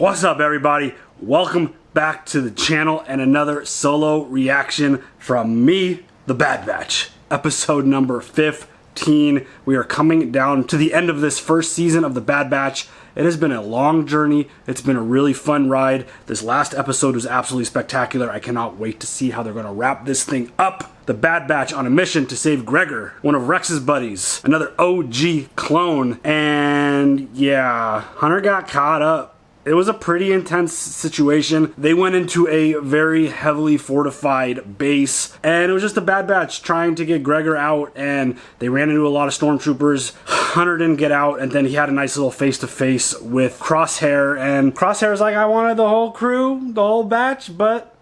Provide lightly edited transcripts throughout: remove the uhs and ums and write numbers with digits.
What's up, everybody? Welcome back to the channel and another solo reaction from me, the Bad Batch. Episode number 15. We are coming down to the end of this first season of the Bad Batch. It has been a long journey. It's been a really fun ride. This last episode was absolutely spectacular. I cannot wait to see how they're going to wrap this thing up. The Bad Batch on a mission to save Gregor, one of Rex's buddies, another OG clone. And yeah, Hunter got caught up. It was a pretty intense situation. They went into a very heavily fortified base, and it was just the Bad Batch trying to get Gregor out, and they ran into a lot of stormtroopers. Hunter didn't get out, and then he had a nice little face-to-face with Crosshair, and Crosshair's like, I wanted the whole crew, the whole batch, but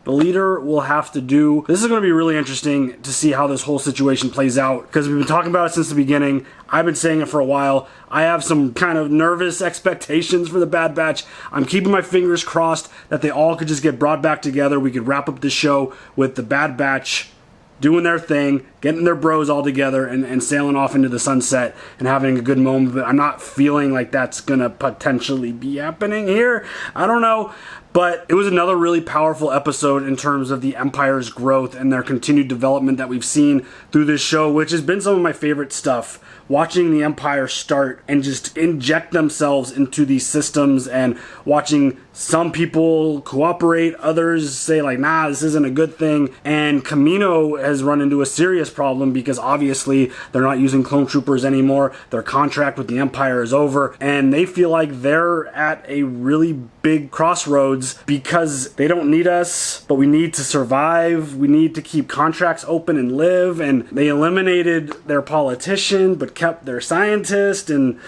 the leader will have to do. This is going to be really interesting to see how this whole situation plays out, because we've been talking about it since the beginning. I've been saying it for a while. I have some kind of nervous expectations for the Bad Batch. I'm keeping my fingers crossed that they all could just get brought back together. We could wrap up the show with the Bad Batch doing their thing, getting their bros all together, and sailing off into the sunset and having a good moment. But I'm not feeling like that's going to potentially be happening here. I don't know. But it was another really powerful episode in terms of the Empire's growth and their continued development that we've seen through this show, which has been some of my favorite stuff. Watching the Empire start and just inject themselves into these systems, and watching some people cooperate, others say like, nah, this isn't a good thing. And Kamino has run into a serious problem because obviously they're not using clone troopers anymore. Their contract with the Empire is over, and they feel like they're at a really big crossroads because they don't need us, but we need to survive. We need to keep contracts open and live. And they eliminated their politician but kept their scientist. And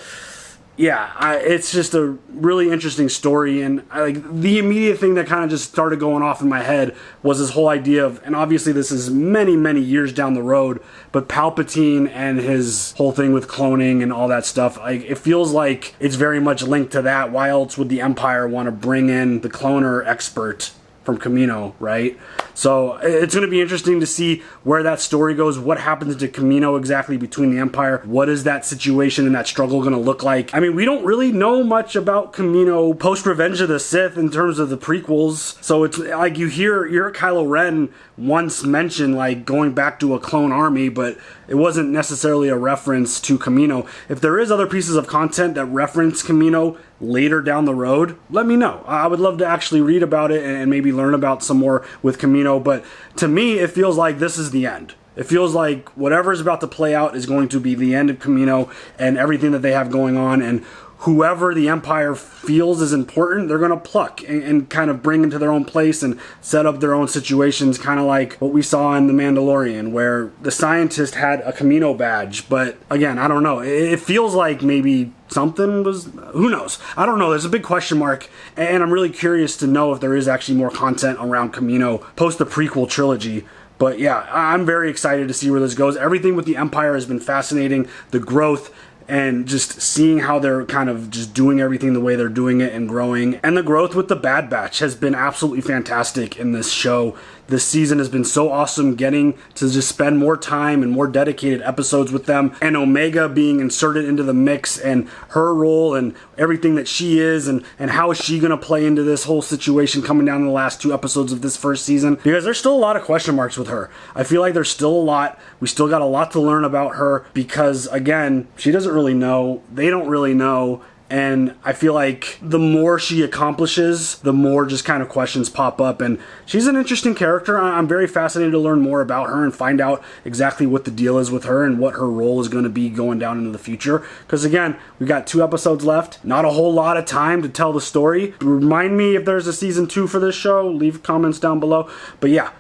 yeah, it's just a really interesting story. And the immediate thing that kind of just started going off in my head was this whole idea of, and obviously this is many, many years down the road, but Palpatine and his whole thing with cloning and all that stuff, it feels like it's very much linked to that. Why else would the Empire want to bring in the cloner expert from Kamino, right? So it's going to be interesting to see where that story goes. What happens to Kamino exactly between the Empire? What is that situation and that struggle going to look like? I mean, we don't really know much about Kamino post Revenge of the Sith in terms of the prequels. So it's like you hear Kylo Ren once mention like going back to a clone army, but it wasn't necessarily a reference to Kamino. If there is other pieces of content that reference Kamino later down the road, let me know. I would love to actually read about it and maybe learn about some more with Kamino, but to me, it feels like this is the end. It feels like whatever is about to play out is going to be the end of Kamino and everything that they have going on, and whoever the Empire feels is important, they're going to pluck and kind of bring into their own place and set up their own situations, kind of like what we saw in The Mandalorian, where the scientist had a Kamino badge. But again, I don't know. It feels like maybe something was, who knows? I don't know. There's a big question mark, and I'm really curious to know if there is actually more content around Kamino post the prequel trilogy. But yeah, I'm very excited to see where this goes. Everything with the Empire has been fascinating. The growth, and just seeing how they're kind of just doing everything the way they're doing it and growing. And the growth with the Bad Batch has been absolutely fantastic in this show. This season has been so awesome, getting to just spend more time and more dedicated episodes with them, and Omega being inserted into the mix and her role and everything that she is, and how is she going to play into this whole situation coming down in the last 2 episodes of this first season, because there's still a lot of question marks with her. I feel like there's still a lot. We still got a lot to learn about her because, again, she doesn't really know. They don't really know. And I feel like the more she accomplishes, the more just kind of questions pop up. And she's an interesting character. I'm very fascinated to learn more about her and find out exactly what the deal is with her and what her role is going to be going down into the future. Because again, we've got 2 episodes left. Not a whole lot of time to tell the story. Remind me if there's a season 2 for this show. Leave comments down below. But yeah,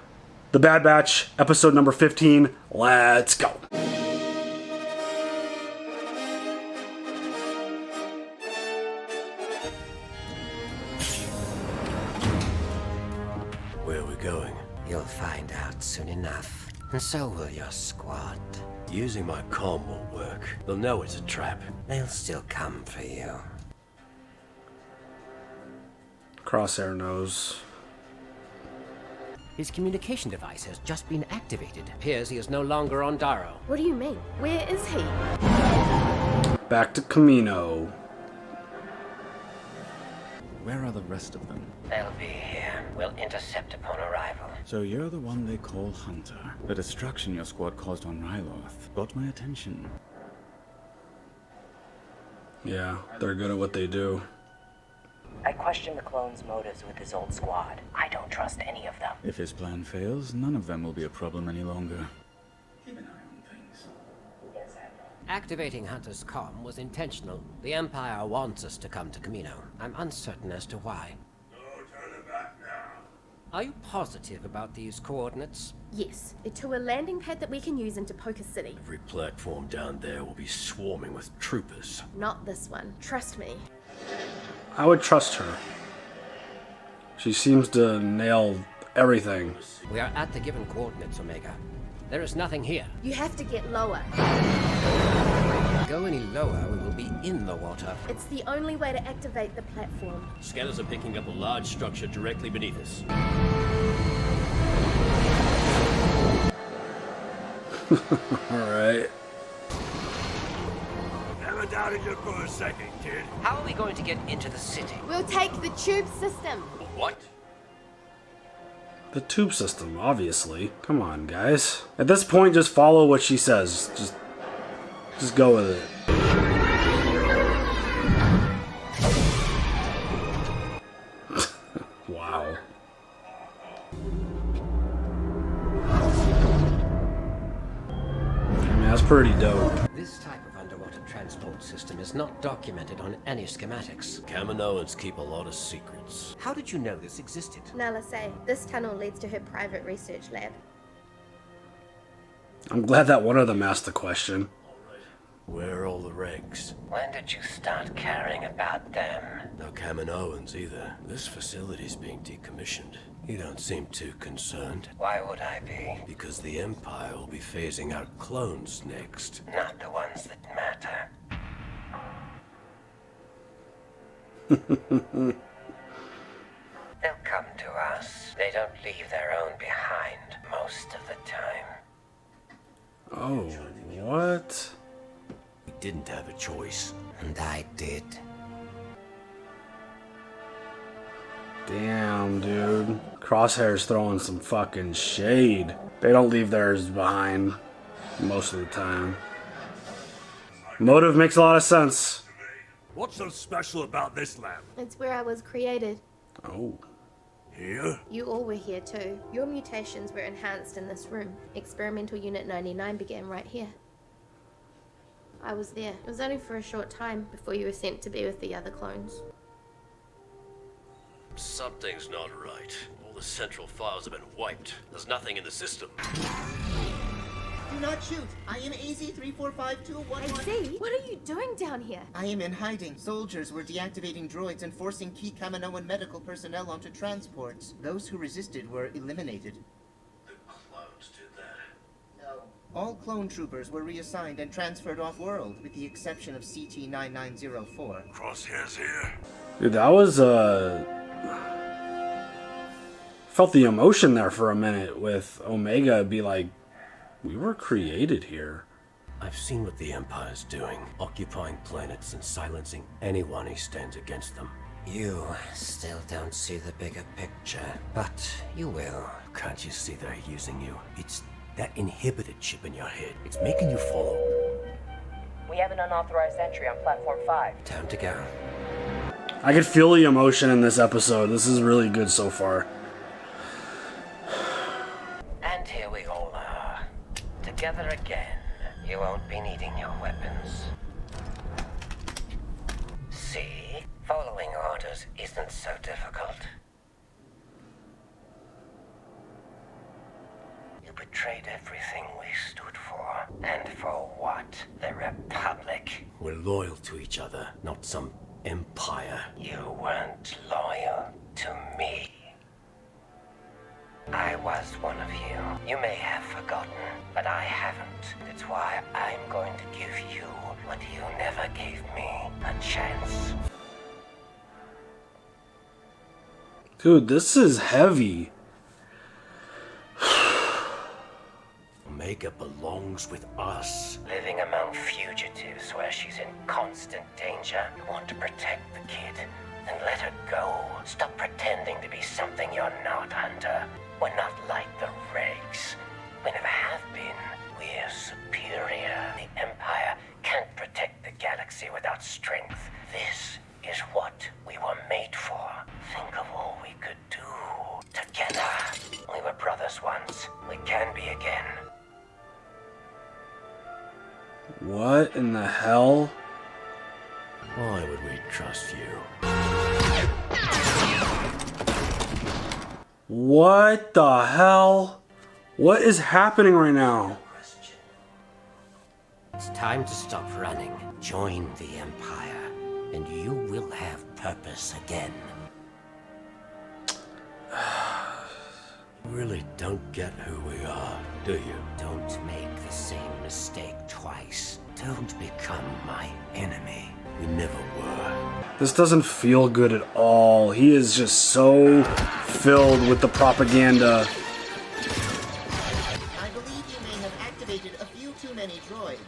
The Bad Batch, episode number 15. Let's go. You'll find out soon enough, and so will your squad. Using my comm won't work. They'll know it's a trap. They'll still come for you. Crosshair knows. His communication device has just been activated. Appears he is no longer on Daro. What do you mean? Where is he? Back to Kamino. Where are the rest of them? They'll be here. We'll intercept upon arrival. So you're the one they call Hunter. The destruction your squad caused on Ryloth got my attention. Yeah, they're good at what they do. I question the clone's motives with his old squad. I don't trust any of them. If his plan fails, none of them will be a problem any longer. Keep an eye on things. Activating Hunter's comm was intentional. The Empire wants us to come to Kamino. I'm uncertain as to why. Are you positive about these coordinates? Yes, to a landing pad that we can use into Poker City. Every platform down there will be swarming with troopers. Not this one. Trust me. I would trust her. She seems to nail everything. We are at the given coordinates, Omega. There is nothing here. You have to get lower. Go any lower, we will be in the water. It's the only way to activate the platform. Scanners are picking up a large structure directly beneath us. Alright. Never doubted you for a second, kid. How are we going to get into the city? We'll take the tube system. What? The tube system, obviously. Come on, guys. At this point, just follow what she says. Just go with it. Wow. I mean, that's pretty dope. This type of underwater transport system is not documented on any schematics. Kaminoans keep a lot of secrets. How did you know this existed? Nala say, this tunnel leads to her private research lab. I'm glad that one of them asked the question. Where are all the regs? When did you start caring about them? No Kaminoans either. This facility's being decommissioned. You don't seem too concerned. Why would I be? Because the Empire will be phasing out clones next. Not the ones that matter. They'll come to us. They don't leave their own behind most of the time. Oh, what? We didn't have a choice. And I did. Damn, dude. Crosshair's throwing some fucking shade. They don't leave theirs behind most of the time. Motive makes a lot of sense. What's so special about this lab? It's where I was created. Oh. Here? You all were here too. Your mutations were enhanced in this room. Experimental Unit 99 began right here. I was there. It was only for a short time before you were sent to be with the other clones. Something's not right. All the central files have been wiped. There's nothing in the system. Do not shoot! I am AZ-345211. AZ, what are you doing down here? I am in hiding. Soldiers were deactivating droids and forcing key Kaminoan medical personnel onto transports. Those who resisted were eliminated. The clones did that. No. All clone troopers were reassigned and transferred off-world, with the exception of CT-9904. Crosshair's here. Dude, that was, felt the emotion there for a minute with Omega be like, we were created here. I've seen what the Empire's doing, occupying planets and silencing anyone who stands against them. You still don't see the bigger picture, but you will. Can't you see they're using you? It's that inhibited chip in your head. It's making you follow. We have an unauthorized entry on Platform 5. Time to go. I could feel the emotion in this episode. This is really good so far. And here we all are. Together again. You won't be needing your weapons. See? Following orders isn't so difficult. You betrayed everything we stood for. And for what? The Republic. We're loyal to each other, not some empire. You weren't loyal to me. I was one of you. You may have forgotten, but I haven't. That's why I'm going to give you what you never gave me, a chance. Dude, this is heavy. Omega belongs with us. Living among fugitives where she's in constant danger. You want to protect the kid. and let her go. Stop pretending to be something you're not, Hunter. We're not like the Regs. We never have been. We're superior. The Empire can't protect the galaxy without strength. This is what we were made for. Think of all we could do together. We were brothers once. We can be again. What in the hell? Why would we trust you? What the hell? What is happening right now? It's time to stop running. Join the Empire, and you will have purpose again. You really don't get who we are, do you? Don't make the same mistake twice. Don't become my enemy. We never were. This doesn't feel good at all. He is just so filled with the propaganda. I believe you may have activated a few too many droids.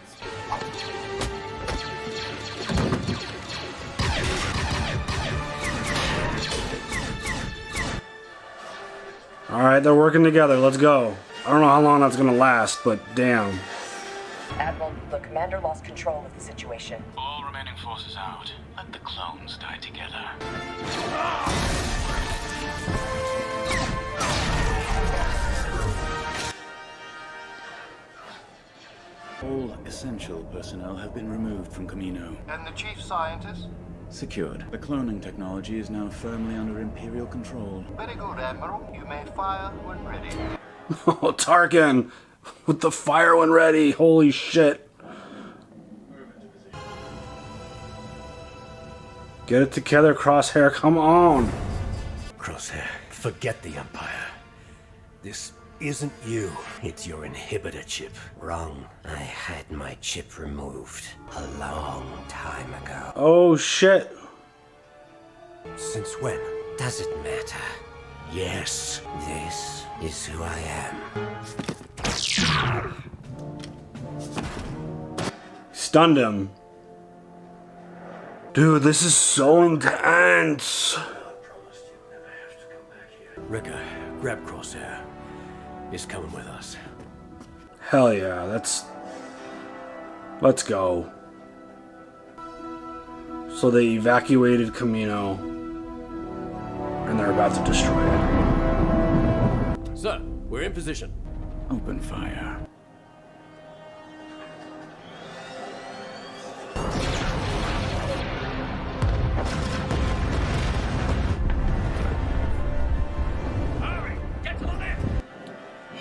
Alright, they're working together. Let's go. I don't know how long that's gonna last, but damn. Admiral, the commander lost control of the situation. All remaining forces out. Let the clones die together. All essential personnel have been removed from Kamino. And the chief scientist? Secured. The cloning technology is now firmly under Imperial control. Very good, Admiral. You may fire when ready. Oh, Tarkin! With the fire when ready. Holy shit. Get it together, Crosshair. Come on. Crosshair, forget the Empire. This isn't you. It's your inhibitor chip. Wrong. I had my chip removed a long time ago. Oh, shit. Since when? Does it matter? Yes. This is who I am. Stunned him. Dude, this is so intense. Wrecker, grab Crosshair. He's coming with us. Hell yeah, let's go. So they evacuated Kamino, and they're about to destroy it. Sir, we're in position. Open fire.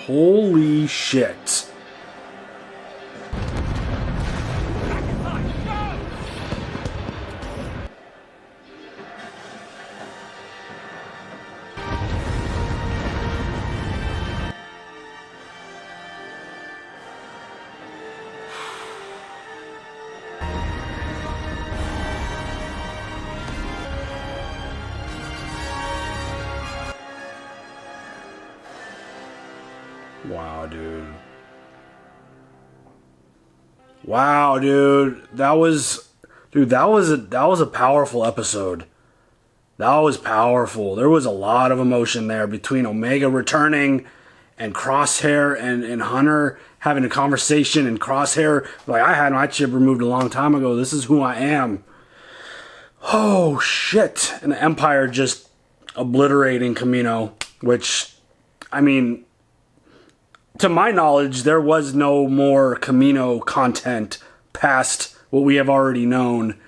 Holy shit. Wow, dude. Wow, dude. That was a powerful episode. That was powerful. There was a lot of emotion there between Omega returning and Crosshair and Hunter having a conversation, and Crosshair like, I had my chip removed a long time ago. This is who I am. Oh shit. And the Empire just obliterating Kamino, which, I mean, to my knowledge, there was no more Kamino content past what we have already known.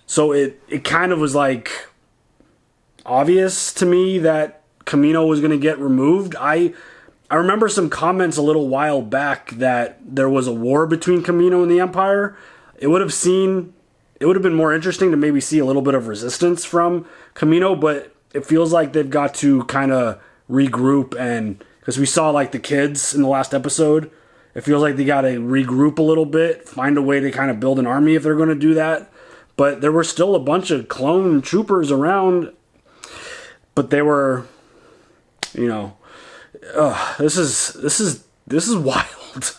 So it kind of was like obvious to me that Kamino was going to get removed. I remember some comments a little while back that there was a war between Kamino and the Empire. It would have been more interesting to maybe see a little bit of resistance from Kamino, but it feels like they've got to kind of regroup, and because we saw like the kids in the last episode, it feels like they got to regroup a little bit, find a way to kind of build an army if they're going to do that. But there were still a bunch of clone troopers around, but they were, this is wild.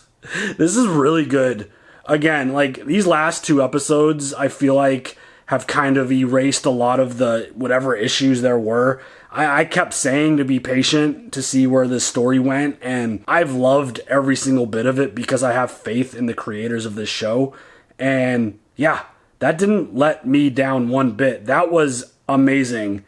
This is really good. Again, like these last two episodes, I feel like have kind of erased a lot of the whatever issues there were. I kept saying to be patient to see where this story went, and I've loved every single bit of it because I have faith in the creators of this show. And yeah, that didn't let me down one bit. That was amazing.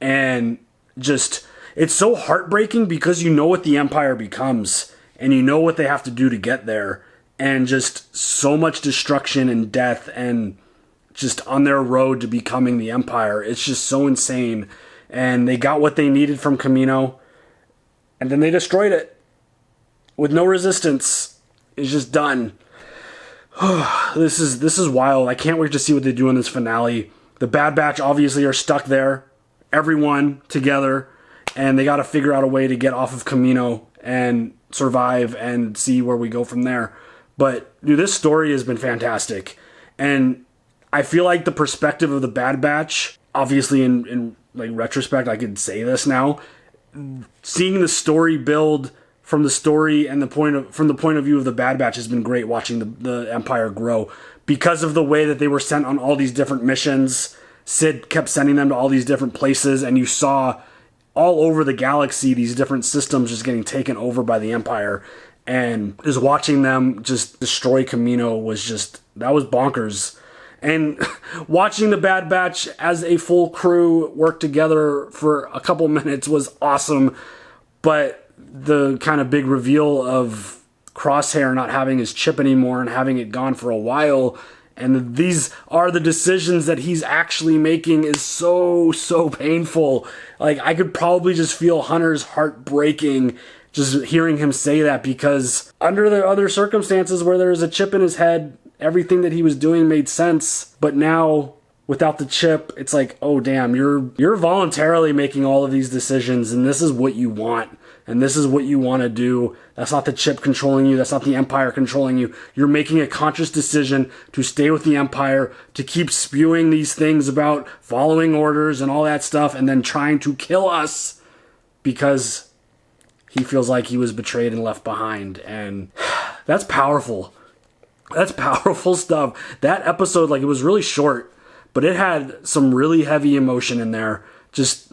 And just, it's so heartbreaking because you know what the Empire becomes and you know what they have to do to get there, and just so much destruction and death and just on their road to becoming the Empire. It's just so insane. And they got what they needed from Kamino, and then they destroyed it with no resistance. It's just done. This is wild. I can't wait to see what they do in this finale. The Bad Batch obviously are stuck there, everyone together, and they got to figure out a way to get off of Kamino and survive and see where we go from there. But dude, this story has been fantastic, and I feel like the perspective of the Bad Batch, obviously in like retrospect, I could say this now, seeing the story build from the story and from the point of view of the Bad Batch has been great. Watching the Empire grow because of the way that they were sent on all these different missions. Sid kept sending them to all these different places, and you saw all over the galaxy these different systems just getting taken over by the Empire, and just watching them just destroy Kamino was just, that was bonkers. And watching the Bad Batch as a full crew work together for a couple minutes was awesome. But the kind of big reveal of Crosshair not having his chip anymore and having it gone for a while, and these are the decisions that he's actually making, is so painful. Like, I could probably just feel Hunter's heart breaking just hearing him say that, because under the other circumstances where there's a chip in his head, everything that he was doing made sense. But now, without the chip, it's like, oh damn, you're voluntarily making all of these decisions, and this is what you want, and this is what you want to do. That's not the chip controlling you. That's not the Empire controlling you. You're making a conscious decision to stay with the Empire, to keep spewing these things about following orders and all that stuff, and then trying to kill us because he feels like he was betrayed and left behind. And that's powerful. That's powerful stuff. That episode, like, it was really short, but it had some really heavy emotion in there. Just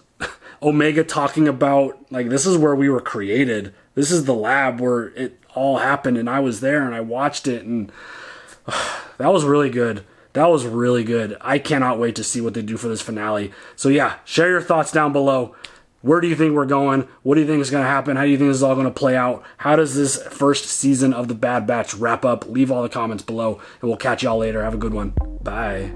Omega talking about, like, this is where we were created. This is the lab where it all happened, and I was there, and I watched it, and that was really good. That was really good. I cannot wait to see what they do for this finale. So yeah, share your thoughts down below. Where do you think we're going? What do you think is going to happen? How do you think this is all going to play out? How does this first season of The Bad Batch wrap up? Leave all the comments below, and we'll catch y'all later. Have a good one. Bye.